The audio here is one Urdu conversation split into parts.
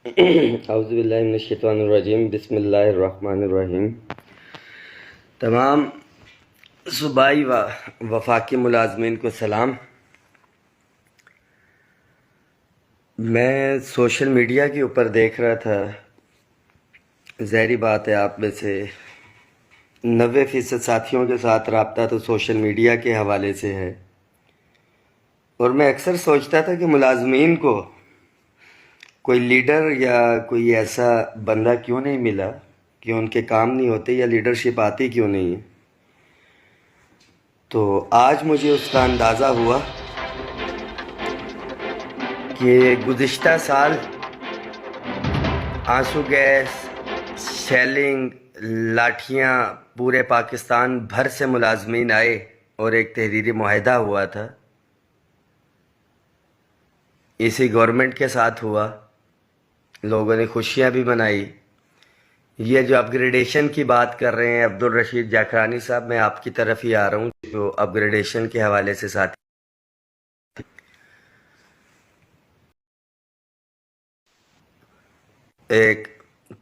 اعوذ باللہ من الشیطان الرجیم، بسم اللہ الرحمن الرحیم۔ تمام صوبائی و وفاقی ملازمین کو سلام۔ میں سوشل میڈیا کے اوپر دیکھ رہا تھا، ظاہری بات ہے آپ میں سے 90% ساتھیوں کے ساتھ رابطہ تو سوشل میڈیا کے حوالے سے ہے، اور میں اکثر سوچتا تھا کہ ملازمین کو کوئی لیڈر یا کوئی ایسا بندہ کیوں نہیں ملا کہ ان کے کام نہیں ہوتے، یا لیڈرشپ آتی کیوں نہیں ہے۔ تو آج مجھے اس کا اندازہ ہوا کہ گزشتہ سال آنسو گیس، شیلنگ، لاٹھیاں پورے پاکستان بھر سے ملازمین آئے اور ایک تحریری معاہدہ ہوا تھا، اسی گورنمنٹ کے ساتھ ہوا، لوگوں نے خوشیاں بھی منائی۔ یہ جو اپ گریڈیشن کی بات کر رہے ہیں عبدالرشید جاکرانی صاحب، میں آپ کی طرف ہی آ رہا ہوں جو اپ گریڈیشن کے حوالے سے ساتھ ایک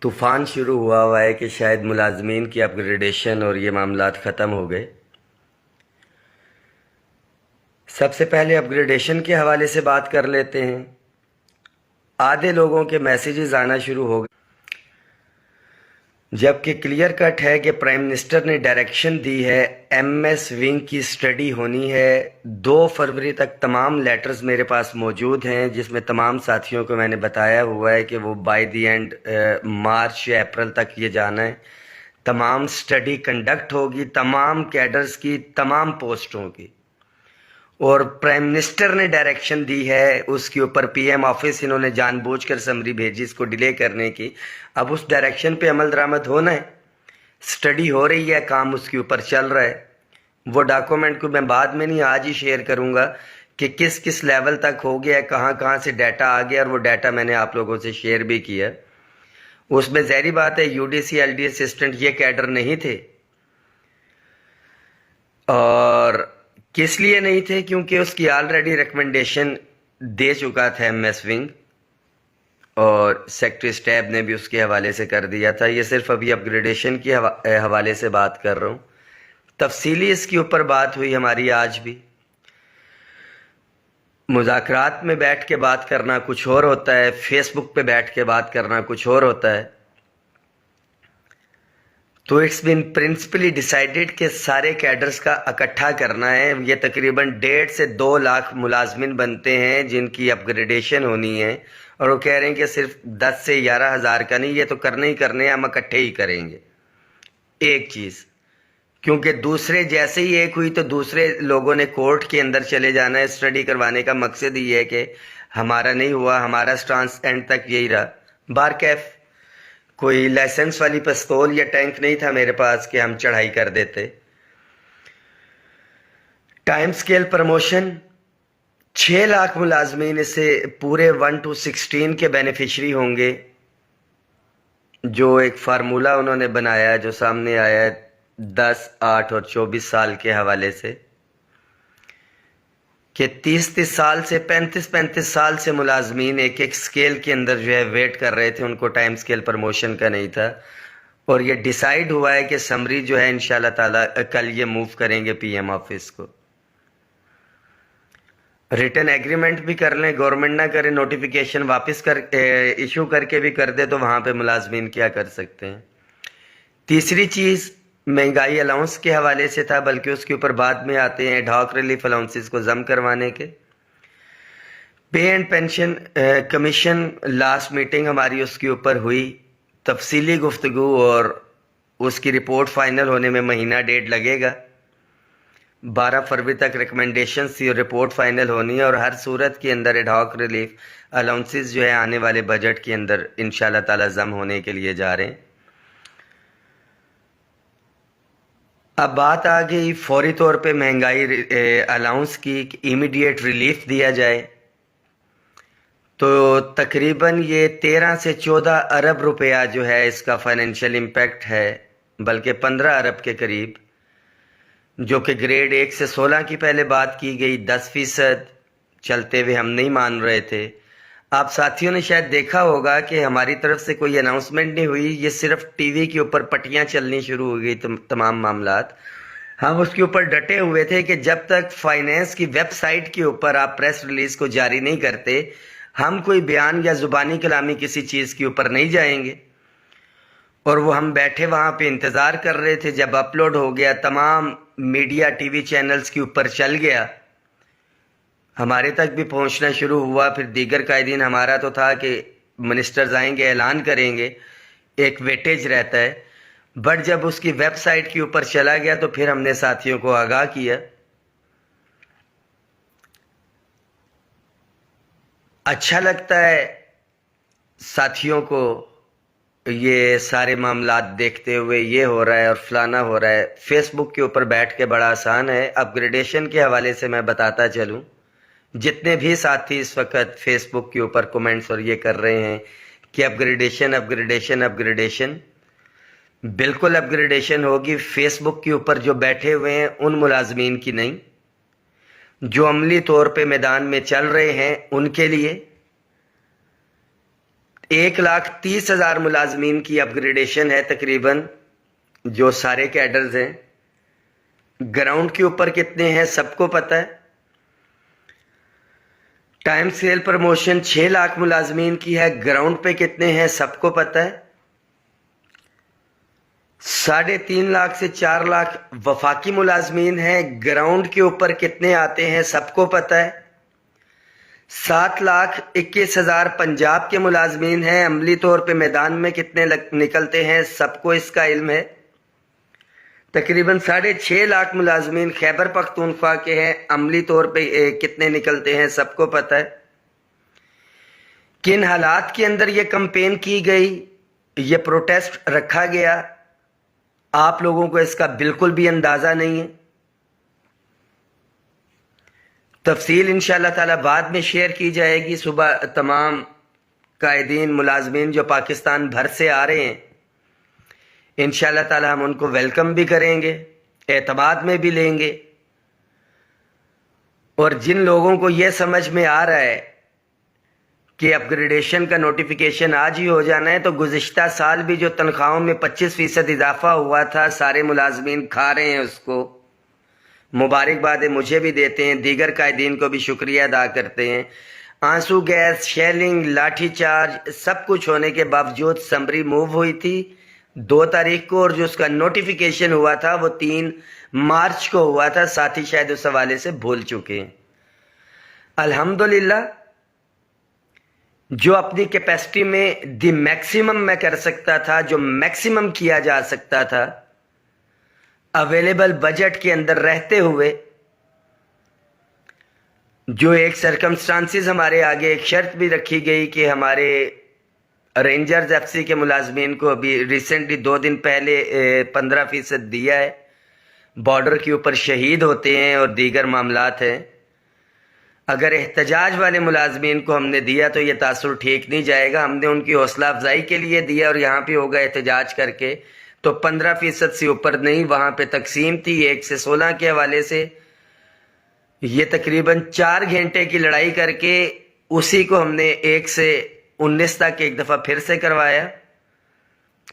طوفان شروع ہوا ہے کہ شاید ملازمین کی اپ گریڈیشن اور یہ معاملات ختم ہو گئے۔ سب سے پہلے اپ گریڈیشن کے حوالے سے بات کر لیتے ہیں۔ آدھے لوگوں کے میسیجز آنا شروع ہو گئے، جبکہ کلیئر کٹ ہے کہ پرائم منسٹر نے ڈائریکشن دی ہے ایم ایس ونگ کی سٹڈی ہونی ہے۔ 2 فروری تک تمام لیٹرز میرے پاس موجود ہیں، جس میں تمام ساتھیوں کو میں نے بتایا ہوا ہے کہ وہ بائی دی اینڈ مارچ یا اپریل تک یہ جانا ہے۔ تمام سٹڈی کنڈکٹ ہوگی، تمام کیڈرز کی، تمام پوسٹوں کی، اور پرائم منسٹر نے ڈائریکشن دی ہے اس کے اوپر۔ پی ایم آفس انہوں نے جان بوجھ کر سمری بھیجی اس کو ڈیلے کرنے کی۔ اب اس ڈائریکشن پہ عمل درآمد ہونا ہے، سٹڈی ہو رہی ہے، کام اس کے اوپر چل رہا ہے۔ وہ ڈاکومنٹ کو میں بعد میں نہیں آج ہی شیئر کروں گا کہ کس کس لیول تک ہو گیا ہے، کہاں کہاں سے ڈیٹا آ گیا، اور وہ ڈیٹا میں نے آپ لوگوں سے شیئر بھی کیا۔ اس میں ظاہری بات ہے U D C L D assistant یہ کیڈر نہیں تھے، اور کس لیے نہیں تھے؟ کیونکہ اس کی آلریڈی ریکمنڈیشن دے چکا تھا ایم ایس ونگ، اور سیکٹری اسٹیب نے بھی اس کے حوالے سے کر دیا تھا۔ یہ صرف ابھی اپ گریڈیشن کے حوالے سے بات کر رہا ہوں، تفصیلی اس کے اوپر بات ہوئی ہماری آج بھی۔ مذاکرات میں بیٹھ کے بات کرنا کچھ اور ہوتا ہے، فیس بک پہ بیٹھ کے بات کرنا کچھ اور ہوتا ہے۔ تو اٹس بین پرنسپلی ڈیسائیڈڈ کہ سارے کیڈرز کا اکٹھا کرنا ہے۔ یہ تقریباً 1.5 سے 2 لاکھ ملازمین بنتے ہیں جن کی اپ گریڈیشن ہونی ہے، اور وہ کہہ رہے ہیں کہ صرف 10 سے 11 ہزار کا نہیں، یہ تو کرنے ہی کرنے ہیں، ہم اکٹھے ہی کریں گے۔ ایک چیز، کیونکہ دوسرے جیسے ہی ایک ہوئی تو دوسرے لوگوں نے کورٹ کے اندر چلے جانا ہے۔ اسٹڈی کروانے کا مقصد یہ ہے کہ ہمارا نہیں ہوا، ہمارا سٹانس اینڈ تک یہی رہا۔ بارکیف کوئی لائسنس والی پستول یا ٹینک نہیں تھا میرے پاس کہ ہم چڑھائی کر دیتے۔ ٹائم سکیل پروموشن، 6 لاکھ ملازمین اس سے پورے 1 to 16 کے بینیفیشری ہوں گے۔ جو ایک فارمولہ انہوں نے بنایا جو سامنے آیا ہے 10، 8 اور 24 سال کے حوالے سے، کہ 30 سال سے 35 سال سے ملازمین ایک ایک سکیل کے اندر جو ہے ویٹ کر رہے تھے، ان کو ٹائم سکیل پروموشن کا نہیں تھا۔ اور یہ ڈیسائیڈ ہوا ہے کہ سمری جو ہے انشاءاللہ تعالی کل یہ موو کریں گے پی ایم آفس کو۔ ریٹن ایگریمنٹ بھی کر لیں، گورنمنٹ نہ کرے، نوٹیفیکیشن واپس ایشو کر کے بھی کر دے تو وہاں پہ ملازمین کیا کر سکتے ہیں۔ تیسری چیز مہنگائی الاؤنس کے حوالے سے تھا، بلکہ اس کے اوپر بعد میں آتے ہیں، ڈھاک ریلیف الاؤنسز کو ضم کروانے کے۔ Pay and pension commission last meeting ہماری اس کے اوپر ہوئی، تفصیلی گفتگو، اور اس کی رپورٹ فائنل ہونے میں مہینہ 1.5 لگے گا۔ 12 فروری تک ریکمنڈیشنز تھی اور رپورٹ فائنل ہونی ہے، اور ہر صورت کے اندر ایڈہاک ریلیف الاؤنسز جو ہے آنے والے بجٹ کے اندر انشاءاللہ تعالی ضم ہونے کے لیے جا رہے ہیں۔ اب بات آ گئی فوری طور پہ مہنگائی الاؤنس کی، امیڈیٹ ریلیف دیا جائے، تو تقریباً یہ 13 سے 14 ارب روپیہ جو ہے اس کا فائنینشیل امپیکٹ ہے، بلکہ 15 ارب کے قریب، جو کہ گریڈ 1 سے 16 کی پہلے بات کی گئی 10% چلتے ہوئے ہم نہیں مان رہے تھے، آپ ساتھیوں نے شاید دیکھا ہوگا کہ ہماری طرف سے کوئی اناؤنسمنٹ نہیں ہوئی، یہ صرف ٹی وی کے اوپر پٹیاں چلنی شروع ہو گئی تمام معاملات۔ ہم اس کے اوپر ڈٹے ہوئے تھے کہ جب تک فائنینس کی ویب سائٹ کے اوپر آپ پریس ریلیز کو جاری نہیں کرتے، ہم کوئی بیان یا زبانی کلامی کسی چیز کے اوپر نہیں جائیں گے۔ اور وہ ہم بیٹھے وہاں پہ انتظار کر رہے تھے، جب اپلوڈ ہو گیا تمام میڈیا ٹی وی چینلز کے اوپر چل گیا، ہمارے تک بھی پہنچنا شروع ہوا۔ پھر دیگر قائدین، ہمارا تو تھا کہ منسٹرز آئیں گے اعلان کریں گے، ایک ویٹیج رہتا ہے، بٹ جب اس کی ویب سائٹ کے اوپر چلا گیا تو پھر ہم نے ساتھیوں کو آگاہ کیا۔ اچھا لگتا ہے ساتھیوں کو یہ سارے معاملات دیکھتے ہوئے، یہ ہو رہا ہے اور فلانا ہو رہا ہے۔ فیس بک کے اوپر بیٹھ کے بڑا آسان ہے۔ اپ گریڈیشن کے حوالے سے میں بتاتا چلوں، جتنے بھی ساتھی اس وقت فیس بک کے اوپر کومنٹس اور یہ کر رہے ہیں کہ اپ گریڈیشن اپ گریڈیشن اپ گریڈیشن، بالکل اپ گریڈیشن ہوگی۔ فیس بک کے اوپر جو بیٹھے ہوئے ہیں ان ملازمین کی نہیں، جو عملی طور پہ میدان میں چل رہے ہیں ان کے لیے 1,30,000 ملازمین کی اپ گریڈیشن ہے تقریباً، جو سارے کیڈرز ہیں۔ گراؤنڈ کے اوپر کتنے ہیں سب کو پتہ ہے۔ ٹائم سیل پروموشن 6 لاکھ ملازمین کی ہے، گراؤنڈ پہ کتنے ہیں سب کو پتہ ہے۔ 3.5 لاکھ سے 4 لاکھ وفاقی ملازمین ہیں، گراؤنڈ کے اوپر کتنے آتے ہیں سب کو پتہ ہے۔ 7,21,000 پنجاب کے ملازمین ہیں، عملی طور پہ میدان میں کتنے نکلتے ہیں سب کو اس کا علم ہے۔ تقریباً 6.5 لاکھ ملازمین خیبر پختونخوا کے ہیں، عملی طور پہ کتنے نکلتے ہیں سب کو پتہ ہے۔ کن حالات کے اندر یہ کمپین کی گئی، یہ پروٹیسٹ رکھا گیا، آپ لوگوں کو اس کا بالکل بھی اندازہ نہیں ہے۔ تفصیل انشاءاللہ تعالی بعد میں شیئر کی جائے گی۔ صبح تمام قائدین ملازمین جو پاکستان بھر سے آ رہے ہیں، انشاءاللہ تعالی ہم ان کو ویلکم بھی کریں گے، اعتماد میں بھی لیں گے۔ اور جن لوگوں کو یہ سمجھ میں آ رہا ہے کہ اپ گریڈیشن کا نوٹیفیکیشن آج ہی ہو جانا ہے، تو گزشتہ سال بھی جو تنخواہوں میں 25% اضافہ ہوا تھا، سارے ملازمین کھا رہے ہیں اس کو۔ مبارکباد مجھے بھی دیتے ہیں، دیگر قائدین کو بھی شکریہ ادا کرتے ہیں۔ آنسو گیس، شیلنگ، لاٹھی چارج، سب کچھ ہونے کے باوجود سمری موو ہوئی تھی 2 تاریخ کو، اور جو اس کا نوٹیفیکیشن ہوا تھا وہ 3 مارچ کو ہوا تھا۔ ساتھی شاید اس حوالے سے بھول چکے ہیں۔ الحمدللہ جو اپنی کیپیسٹی میں دی میکسیمم میں کر سکتا تھا، جو میکسیمم کیا جا سکتا تھا اویلیبل بجٹ کے اندر رہتے ہوئے، جو ایک سرکمسٹانسز ہمارے آگے ایک شرط بھی رکھی گئی کہ ہمارے رینجرز ایف سی کے ملازمین کو ابھی ریسنٹلی 2 دن پہلے 15% دیا ہے، بارڈر کے اوپر شہید ہوتے ہیں اور دیگر معاملات ہیں۔ اگر احتجاج والے ملازمین کو ہم نے دیا تو یہ تاثر ٹھیک نہیں جائے گا۔ ہم نے ان کی حوصلہ افزائی کے لیے دیا، اور یہاں پہ ہوگا احتجاج کر کے تو 15% سے اوپر نہیں۔ وہاں پہ تقسیم تھی 1 سے 16 کے حوالے سے، یہ تقریباً 4 گھنٹے کی لڑائی کر کے اسی کو ہم نے 1 سے 19 تک ایک دفعہ پھر سے کروایا۔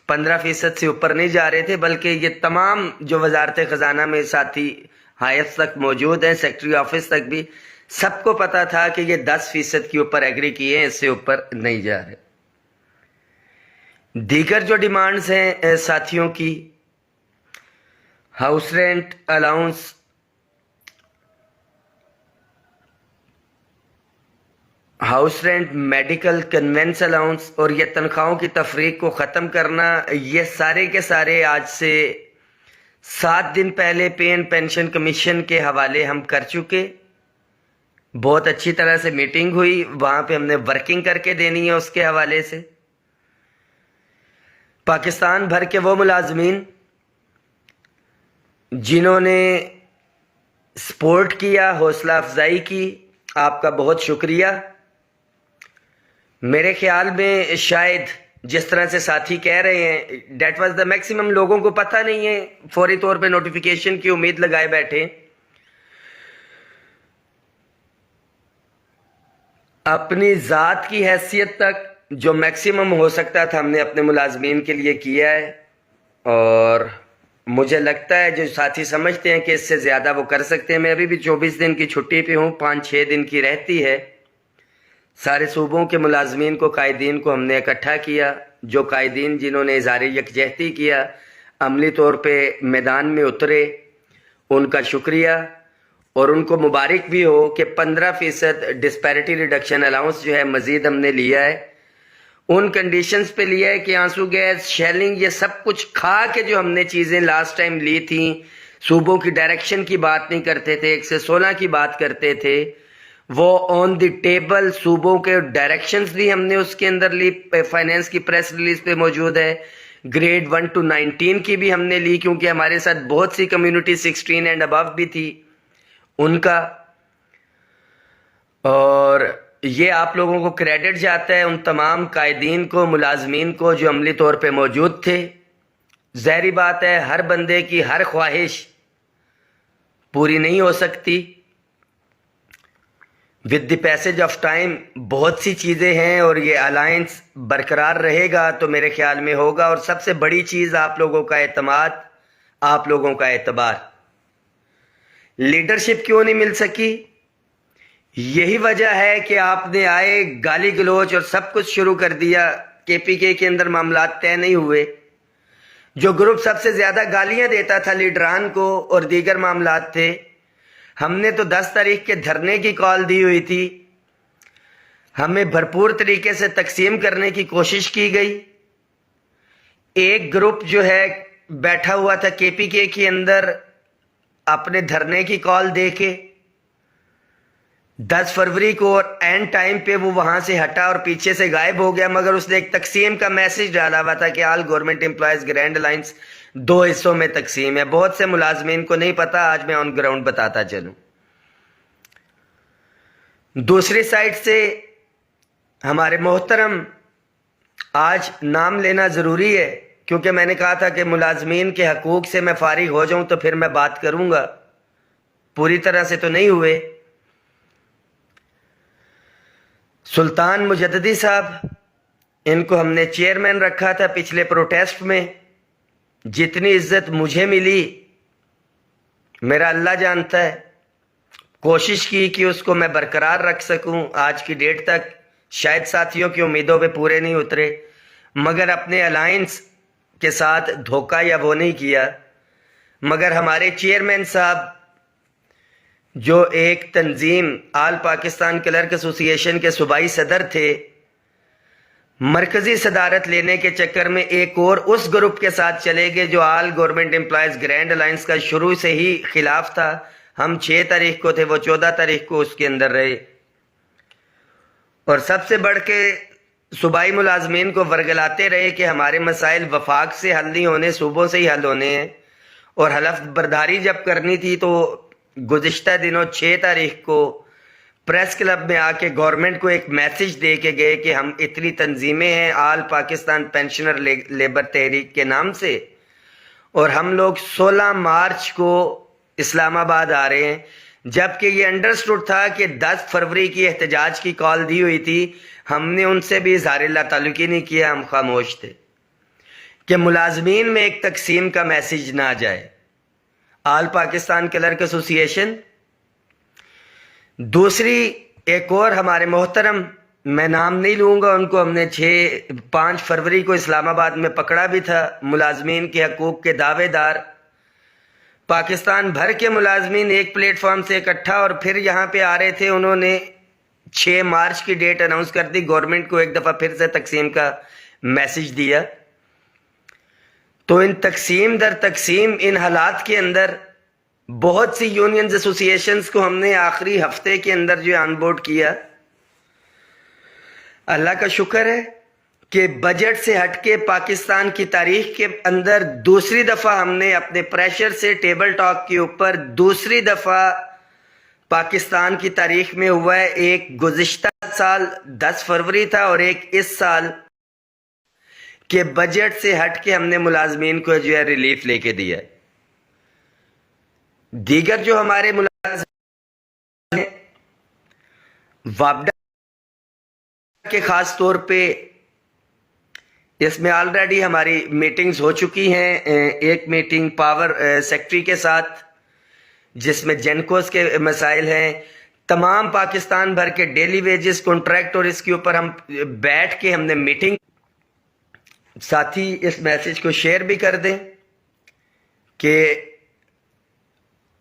15% سے اوپر نہیں جا رہے تھے، بلکہ یہ تمام جو وزارت خزانہ میں ساتھی ہائیسٹ تک موجود ہیں، سیکٹری آفس تک بھی سب کو پتا تھا کہ یہ 10% کے اوپر ایگری کیے ہیں، اس سے اوپر نہیں جا رہے۔ دیگر جو ڈیمانڈز ہیں ساتھیوں کی، house rent allowance, house rent, medical conveyance allowance اور یہ تنخواہوں کی تفریق کو ختم کرنا، یہ سارے کے سارے آج سے 7 دن پہلے پے اینڈ پینشن کمیشن کے حوالے ہم کر چکے۔ بہت اچھی طرح سے میٹنگ ہوئی، وہاں پہ ہم نے ورکنگ کر کے دینی ہے اس کے حوالے سے۔ پاکستان بھر کے وہ ملازمین جنہوں نے سپورٹ کیا، حوصلہ افزائی کی، آپ کا بہت شکریہ۔ میرے خیال میں شاید جس طرح سے ساتھی کہہ رہے ہیں دیٹ واز دا میکسیمم، لوگوں کو پتہ نہیں ہے، فوری طور پہ نوٹیفیکیشن کی امید لگائے بیٹھے۔ اپنی ذات کی حیثیت تک جو میکسیمم ہو سکتا تھا ہم نے اپنے ملازمین کے لیے کیا ہے، اور مجھے لگتا ہے جو ساتھی سمجھتے ہیں کہ اس سے زیادہ وہ کر سکتے ہیں. میں ابھی بھی 24 دن کی چھٹی پہ ہوں، 5-6 دن کی رہتی ہے. سارے صوبوں کے ملازمین کو، قائدین کو ہم نے اکٹھا کیا. جو قائدین جنہوں نے اظہار یکجہتی کیا، عملی طور پہ میدان میں اترے، ان کا شکریہ، اور ان کو مبارک بھی ہو کہ 15% ڈسپیرٹی ریڈکشن الاؤنس جو ہے مزید ہم نے لیا ہے. ان کنڈیشنز پہ لیا ہے کہ آنسو گیس، شیلنگ، یہ سب کچھ کھا کے جو ہم نے چیزیں لاسٹ ٹائم لی تھیں، صوبوں کی ڈائریکشن کی بات نہیں کرتے تھے، 116 کی بات کرتے تھے، وہ آن دی ٹیبل صوبوں کے ڈائریکشنز بھی ہم نے اس کے اندر لی. فائنینس کی پریس ریلیز پہ موجود ہے. گریڈ 1 to 19 کی بھی ہم نے لی، کیونکہ ہمارے ساتھ بہت سی کمیونٹی 16 اینڈ ابو بھی تھی ان کا. اور یہ آپ لوگوں کو کریڈٹ جاتا ہے ان تمام قائدین کو، ملازمین کو جو عملی طور پہ موجود تھے. ظاہری بات ہے ہر بندے کی ہر خواہش پوری نہیں ہو سکتی. With the passage of time بہت سی چیزیں ہیں، اور یہ الائنس برقرار رہے گا تو میرے خیال میں ہوگا. اور سب سے بڑی چیز آپ لوگوں کا اعتماد، آپ لوگوں کا اعتبار. لیڈرشپ کیوں نہیں مل سکی؟ یہی وجہ ہے کہ آپ نے آئے گالی گلوچ اور سب کچھ شروع کر دیا. KPK کے اندر معاملات طے نہیں ہوئے. جو گروپ سب سے زیادہ گالیاں دیتا تھا لیڈران کو اور دیگر معاملات تھے، ہم نے تو 10 تاریخ کے دھرنے کی کال دی ہوئی تھی. ہمیں بھرپور طریقے سے تقسیم کرنے کی کوشش کی گئی. ایک گروپ جو ہے بیٹھا ہوا تھا KPK کے اندر اپنے دھرنے کی کال دے کے 10 فروری کو، اور اینڈ ٹائم پہ وہ وہاں سے ہٹا اور پیچھے سے غائب ہو گیا. مگر اس نے ایک تقسیم کا میسج ڈالا ہوا تھا کہ آل گورنمنٹ امپلائیز گرینڈ الائنس 2 حصوں میں تقسیم ہے. بہت سے ملازمین کو نہیں پتا، آج میں آن گراؤنڈ بتاتا چلوں. دوسری سائڈ سے ہمارے محترم، آج نام لینا ضروری ہے کیونکہ میں نے کہا تھا کہ ملازمین کے حقوق سے میں فارغ ہو جاؤں تو پھر میں بات کروں گا. پوری طرح سے تو نہیں ہوئے. سلطان مجددی صاحب، ان کو ہم نے چیئرمین رکھا تھا پچھلے پروٹیسٹ میں. جتنی عزت مجھے ملی میرا اللہ جانتا ہے. کوشش کی کہ اس کو میں برقرار رکھ سکوں. آج کی ڈیٹ تک شاید ساتھیوں کی امیدوں پہ پورے نہیں اترے، مگر اپنے الائنس کے ساتھ دھوکہ یا وہ نہیں کیا. مگر ہمارے چیئرمین صاحب جو ایک تنظیم آل پاکستان کلرک ایسوسی ایشن کے صوبائی صدر تھے، مرکزی صدارت لینے کے چکر میں ایک اور اس گروپ کے ساتھ چلے گئے جو آل گورنمنٹ امپلائیز گرینڈ الائنس کا شروع سے ہی خلاف تھا. ہم 6 تاریخ کو تھے، وہ 14 تاریخ کو اس کے اندر رہے. اور سب سے بڑھ کے صوبائی ملازمین کو ورگلاتے رہے کہ ہمارے مسائل وفاق سے حل نہیں ہونے، صوبوں سے ہی حل ہونے ہیں. اور حلف برداری جب کرنی تھی تو گزشتہ دنوں 6 تاریخ کو پریس کلب میں آ کے گورنمنٹ کو ایک میسج دے کے گئے کہ ہم اتنی تنظیمیں ہیں آل پاکستان پینشنر لیبر تحریک کے نام سے، اور ہم لوگ 16 مارچ کو اسلام آباد آ رہے ہیں. جبکہ یہ انڈرسٹوڈ تھا کہ 10 فروری کی احتجاج کی کال دی ہوئی تھی. ہم نے ان سے بھی اظہار اللہ تعلقی نہیں کیا، ہم خاموش تھے کہ ملازمین میں ایک تقسیم کا میسج نہ جائے. آل پاکستان کلرک ایسوسی ایشن. دوسری ایک اور ہمارے محترم، میں نام نہیں لوں گا، ان کو ہم نے 5 فروری کو اسلام آباد میں پکڑا بھی تھا. ملازمین کے حقوق کے دعوے دار، پاکستان بھر کے ملازمین ایک پلیٹ فارم سے اکٹھا اور پھر یہاں پہ آ رہے تھے. انہوں نے 6 مارچ کی ڈیٹ اناؤنس کر دی، گورنمنٹ کو ایک دفعہ پھر سے تقسیم کا میسج دیا. تو ان تقسیم در تقسیم ان حالات کے اندر بہت سی یونینز ایسوسی ایشنز کو ہم نے آخری ہفتے کے اندر جو آن بورڈ کیا. اللہ کا شکر ہے کہ بجٹ سے ہٹ کے پاکستان کی تاریخ کے اندر دوسری دفعہ ہم نے اپنے پریشر سے ٹیبل ٹاک کے اوپر دوسری دفعہ پاکستان کی تاریخ میں ہوا ہے. ایک گزشتہ سال 10 فروری تھا اور ایک اس سال کہ بجٹ سے ہٹ کے ہم نے ملازمین کو جو ہے ریلیف لے کے دیا. دیگر جو ہمارے ملازمین وابڈا کہ خاص طور پہ اس میں آلریڈی ہماری میٹنگز ہو چکی ہیں. ایک میٹنگ پاور سیکٹری کے ساتھ جس میں جینکوز کے مسائل ہیں، تمام پاکستان بھر کے ڈیلی ویجز کانٹریکٹ، اور اس کے اوپر ہم بیٹھ کے ہم نے میٹنگ. ساتھی اس میسج کو شیئر بھی کر دیں کہ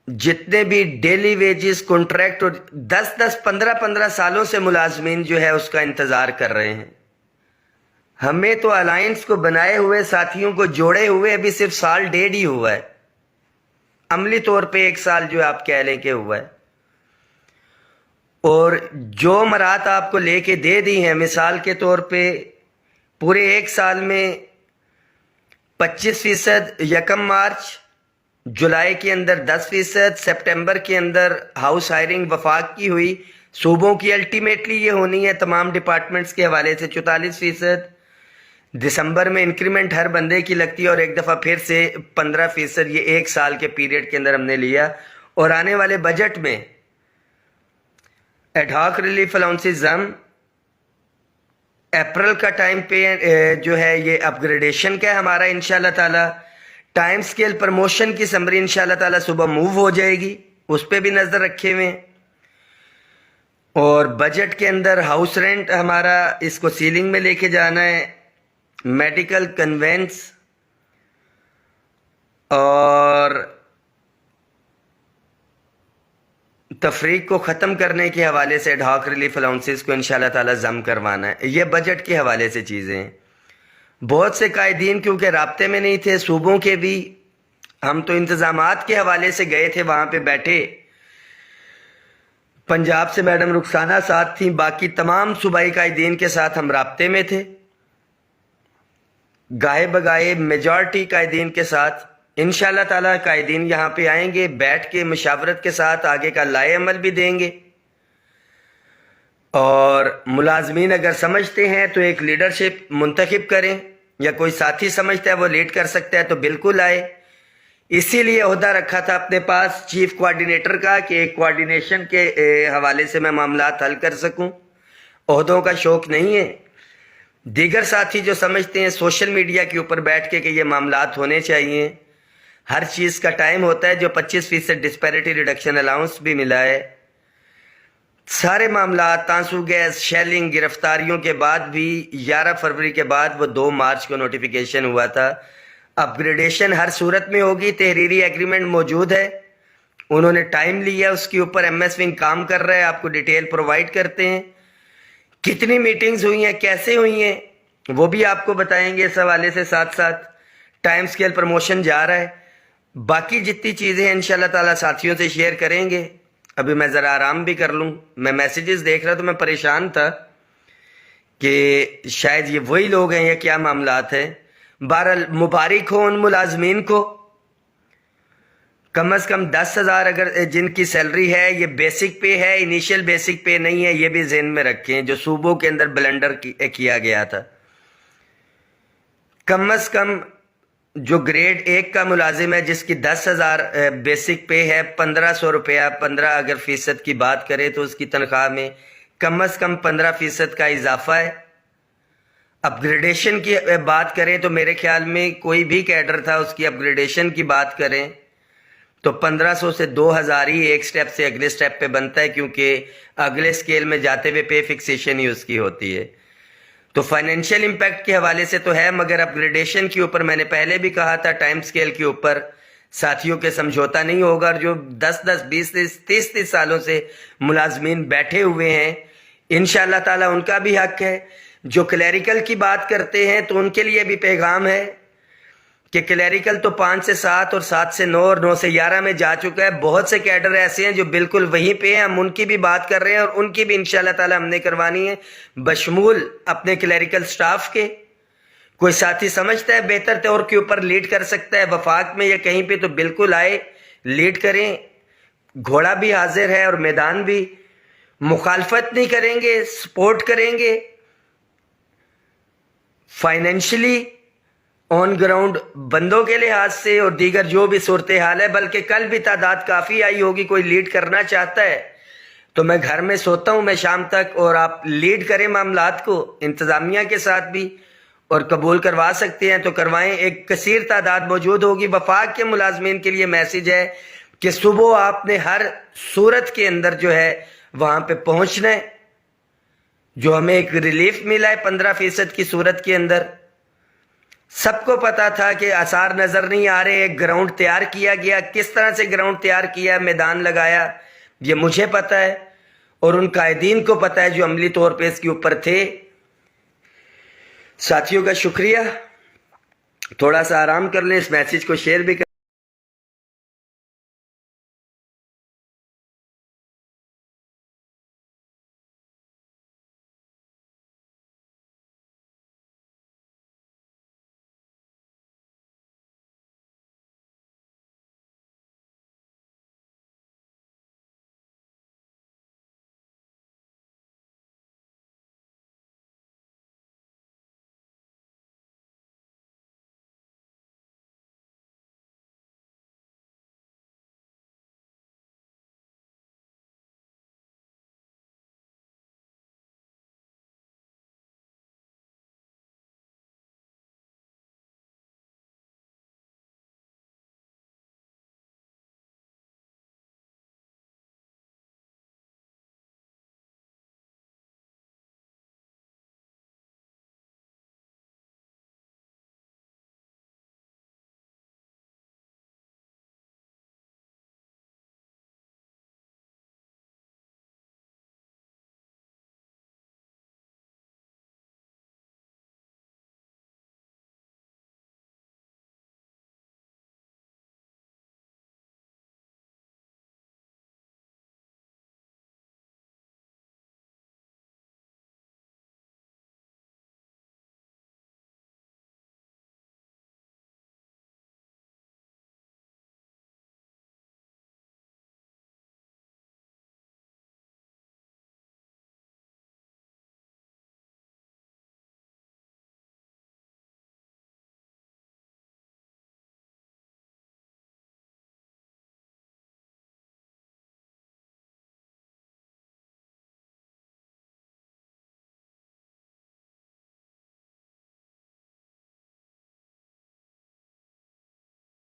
جتنے بھی ڈیلی ویجز کانٹریکٹ اور 15 سالوں سے ملازمین جو ہے اس کا انتظار کر رہے ہیں. ہمیں تو الائنس کو بنائے ہوئے، ساتھیوں کو جوڑے ہوئے ابھی صرف سال ڈیڑھ ہی ہوا ہے، عملی طور پہ 1 سال جو آپ کہہ لیں کہ ہوا ہے. اور جو مرات آپ کو لے کے دے دی ہیں، مثال کے طور پہ پورے 1 سال میں 25%، 1 مارچ، جولائی کے اندر 10%، سپٹمبر کے اندر ہاؤس ہائرنگ وفاق کی ہوئی، صوبوں کی الٹیمیٹلی یہ ہونی ہے تمام ڈپارٹمنٹس کے حوالے سے 44%، دسمبر میں انکریمنٹ ہر بندے کی لگتی ہے، اور ایک دفعہ پھر سے 15%. یہ 1 سال کے پیریڈ کے اندر ہم نے لیا. اور آنے والے بجٹ میں ایڈ ہاک ریلیف الاؤنسز ہم اپریل کا ٹائم پہ جو ہے یہ اپ گریڈیشن کا ہے ہمارا انشاءاللہ تعالی. ٹائم سکیل پروموشن کی سمری انشاءاللہ تعالی صبح موو ہو جائے گی، اس پہ بھی نظر رکھے ہوئے ہیں. اور بجٹ کے اندر ہاؤس رینٹ ہمارا اس کو سیلنگ میں لے کے جانا ہے. میڈیکل کنوینس اور تفریق کو ختم کرنے کے حوالے سے ایڈ ہاک ریلیف الاؤنسز کو انشاءاللہ تعالی ضم کروانا ہے. یہ بجٹ کے حوالے سے چیزیں ہیں. بہت سے قائدین کیونکہ رابطے میں نہیں تھے، صوبوں کے بھی، ہم تو انتظامات کے حوالے سے گئے تھے، وہاں پہ بیٹھے. پنجاب سے میڈم رخسانہ ساتھ تھیں، باقی تمام صوبائی قائدین کے ساتھ ہم رابطے میں تھے. گائے بگائے میجارٹی قائدین کے ساتھ انشاءاللہ تعالی قائدین یہاں پہ آئیں گے، بیٹھ کے مشاورت کے ساتھ آگے کا لائے عمل بھی دیں گے. اور ملازمین اگر سمجھتے ہیں تو ایک لیڈرشپ منتخب کریں، یا کوئی ساتھی سمجھتا ہے وہ لیڈ کر سکتا ہے تو بالکل آئے. اسی لیے عہدہ رکھا تھا اپنے پاس چیف کوارڈینیٹر کا کہ ایک کوارڈینیشن کے حوالے سے میں معاملات حل کر سکوں. عہدوں کا شوق نہیں ہے. دیگر ساتھی جو سمجھتے ہیں سوشل میڈیا کے اوپر بیٹھ کے کہ یہ معاملات ہونے چاہیے، ہر چیز کا ٹائم ہوتا ہے. جو 25% ڈسپیرٹی ریڈکشن الاؤنس بھی ملا ہے، سارے معاملات تانسو گیس، شیلنگ، گرفتاریوں کے بعد بھی 11 فروری کے بعد وہ 2 مارچ کو نوٹیفیکیشن ہوا تھا. اپ گریڈیشن ہر صورت میں ہوگی، تحریری ایگریمنٹ موجود ہے، انہوں نے ٹائم لیا، اس کے اوپر ایم ایس ونگ کام کر رہا ہے. آپ کو ڈیٹیل پرووائڈ کرتے ہیں، کتنی میٹنگز ہوئی ہیں، کیسے ہوئی ہیں، وہ بھی آپ کو بتائیں گے. اس حوالے سے ساتھ ساتھ ٹائم سکیل پروموشن جا رہا ہے. باقی جتنی چیزیں ہیں انشاءاللہ تعالی ساتھیوں سے شیئر کریں گے. ابھی میں ذرا آرام بھی کر لوں. میں میسیجز دیکھ رہا تو میں پریشان تھا کہ شاید یہ وہی لوگ ہیں یا کیا معاملات ہیں. بہرحال مبارک ہو ان ملازمین کو. کم از کم 10,000 اگر جن کی سیلری ہے، یہ بیسک پے ہے، انیشیل بیسک پے نہیں ہے، یہ بھی ذہن میں رکھیں جو صوبوں کے اندر بلنڈر کیا گیا تھا. کم از کم جو گریڈ 1 کا ملازم ہے جس کی 10,000 بیسک پے ہے، 1,500 روپیہ، 15 اگر فیصد کی بات کرے تو اس کی تنخواہ میں کم از کم 15% کا اضافہ ہے. اپ گریڈیشن کی بات کریں تو میرے خیال میں کوئی بھی کیڈر تھا اس کی اپ گریڈیشن کی بات کریں تو 1,500 سے 2,000 ہی ایک سٹیپ سے اگلے سٹیپ پہ بنتا ہے، کیونکہ اگلے سکیل میں جاتے ہوئے پے فکسیشن ہی اس کی ہوتی ہے. تو فائنینشیل امپیکٹ کے حوالے سے تو ہے، مگر اپ گریڈیشن کے اوپر میں نے پہلے بھی کہا تھا ٹائم سکیل کے اوپر ساتھیوں کے سمجھوتا نہیں ہوگا. اور جو 10 20 30 سالوں سے ملازمین بیٹھے ہوئے ہیں انشاءاللہ تعالی ان کا بھی حق ہے. جو کلیریکل کی بات کرتے ہیں تو ان کے لیے بھی پیغام ہے کہ کلیریکل تو 5 سے 7 اور 7 سے 9 اور 9 سے 11 میں جا چکا ہے. بہت سے کیڈر ایسے ہیں جو بالکل وہیں پہ ہیں، ہم ان کی بھی بات کر رہے ہیں اور ان کی بھی انشاءاللہ تعالی ہم نے کروانی ہے بشمول اپنے کلیریکل سٹاف کے. کوئی ساتھی سمجھتا ہے بہتر طور کے اوپر لیڈ کر سکتا ہے وفاق میں یا کہیں پہ تو بالکل آئے، لیڈ کریں. گھوڑا بھی حاضر ہے اور میدان بھی. مخالفت نہیں کریں گے، سپورٹ کریں گے. فائنینشلی آن گراؤنڈ بندوں کے لحاظ سے اور دیگر جو بھی صورتحال ہے، بلکہ کل بھی تعداد کافی آئی ہوگی، کوئی لیڈ کرنا چاہتا ہے تو میں گھر میں سوتا ہوں میں شام تک، اور آپ لیڈ کریں معاملات کو انتظامیہ کے ساتھ بھی، اور قبول کروا سکتے ہیں تو کروائیں۔ ایک کثیر تعداد موجود ہوگی۔ وفاق کے ملازمین کے لیے میسج ہے کہ صبح آپ نے ہر صورت کے اندر جو ہے وہاں پہ پہنچنا ہے۔ جو ہمیں ایک ریلیف ملا ہے 15% کی صورت کے اندر، سب کو پتا تھا کہ آثار نظر نہیں آ رہے، ایک گراؤنڈ تیار کیا گیا، کس طرح سے گراؤنڈ تیار کیا، میدان لگایا، یہ مجھے پتا ہے اور ان قائدین کو پتا ہے جو عملی طور پہ اس کے اوپر تھے۔ ساتھیوں کا شکریہ، تھوڑا سا آرام کر لیں، اس میسج کو شیئر بھی کر